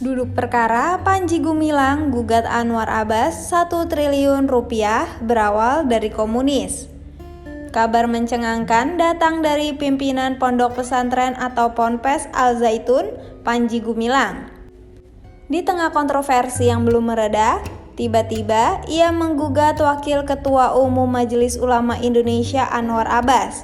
Duduk perkara Panji Gumilang gugat Anwar Abbas 1 triliun rupiah berawal dari komunis. Kabar mencengangkan datang dari pimpinan Pondok Pesantren atau Ponpes Al Zaitun, Panji Gumilang. Di tengah kontroversi yang belum mereda, tiba-tiba ia menggugat Wakil Ketua Umum Majelis Ulama Indonesia Anwar Abbas.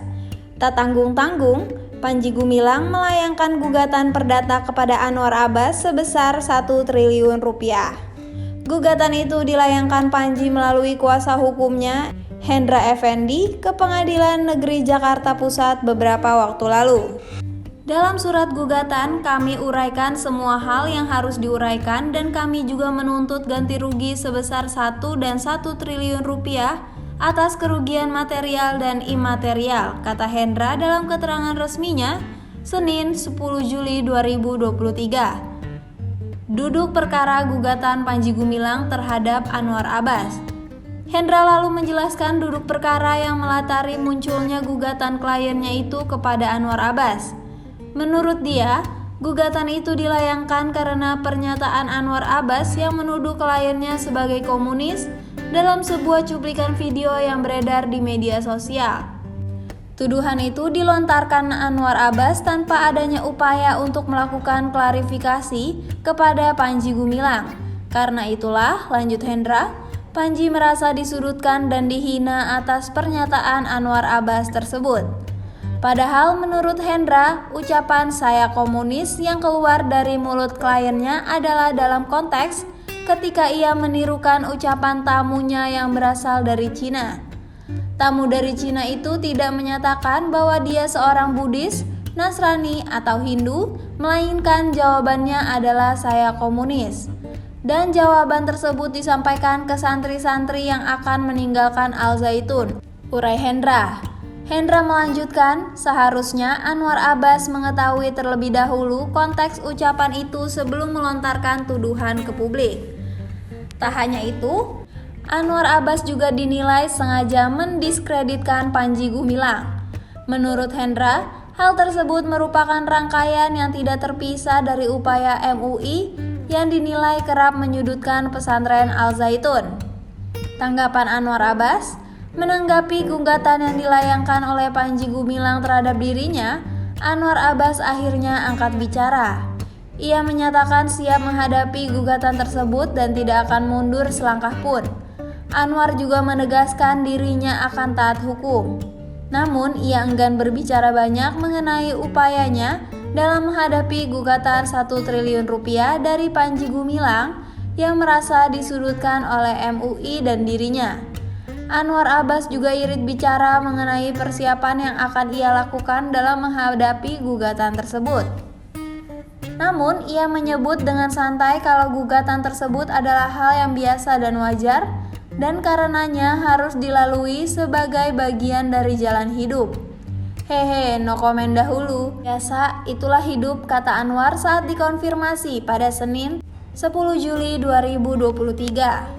Tak tanggung-tanggung, Panji Gumilang melayangkan gugatan perdata kepada Anwar Abbas sebesar 1 triliun rupiah. Gugatan itu dilayangkan Panji melalui kuasa hukumnya, Hendra Effendi, ke Pengadilan Negeri Jakarta Pusat beberapa waktu lalu. Dalam surat gugatan, kami uraikan semua hal yang harus diuraikan dan kami juga menuntut ganti rugi sebesar 1 dan 1 triliun rupiah atas kerugian material dan imaterial, kata Hendra dalam keterangan resminya Senin 10 Juli 2023. Duduk perkara gugatan Panji Gumilang terhadap Anwar Abbas. Hendra lalu menjelaskan duduk perkara yang melatari munculnya gugatan kliennya itu kepada Anwar Abbas. Menurut dia, gugatan itu dilayangkan karena pernyataan Anwar Abbas yang menuduh kliennya sebagai komunis dalam sebuah cuplikan video yang beredar di media sosial. Tuduhan itu dilontarkan Anwar Abbas tanpa adanya upaya untuk melakukan klarifikasi kepada Panji Gumilang. Karena itulah, lanjut Hendra, Panji merasa disudutkan dan dihina atas pernyataan Anwar Abbas tersebut. Padahal menurut Hendra, ucapan "saya komunis" yang keluar dari mulut kliennya adalah dalam konteks ketika ia menirukan ucapan tamunya yang berasal dari Cina. Tamu dari Cina itu tidak menyatakan bahwa dia seorang Buddhis, Nasrani, atau Hindu, melainkan jawabannya adalah "saya komunis". Dan jawaban tersebut disampaikan ke santri-santri yang akan meninggalkan Al Zaitun, urai Hendra. Hendra melanjutkan, seharusnya Anwar Abbas mengetahui terlebih dahulu konteks ucapan itu sebelum melontarkan tuduhan ke publik. Tak hanya itu, Anwar Abbas juga dinilai sengaja mendiskreditkan Panji Gumilang. Menurut Hendra, hal tersebut merupakan rangkaian yang tidak terpisah dari upaya MUI yang dinilai kerap menyudutkan pesantren Al Zaitun. Tanggapan Anwar Abbas menanggapi gugatan yang dilayangkan oleh Panji Gumilang terhadap dirinya, Anwar Abbas akhirnya angkat bicara. Ia menyatakan siap menghadapi gugatan tersebut dan tidak akan mundur selangkah pun. Anwar juga menegaskan dirinya akan taat hukum. Namun, ia enggan berbicara banyak mengenai upayanya dalam menghadapi gugatan 1 triliun rupiah dari Panji Gumilang yang merasa disudutkan oleh MUI dan dirinya. Anwar Abbas juga irit bicara mengenai persiapan yang akan ia lakukan dalam menghadapi gugatan tersebut. Namun, ia menyebut dengan santai kalau gugatan tersebut adalah hal yang biasa dan wajar, dan karenanya harus dilalui sebagai bagian dari jalan hidup. Hehe, no komen dahulu. Biasa, itulah hidup, kata Anwar saat dikonfirmasi pada Senin 10 Juli 2023.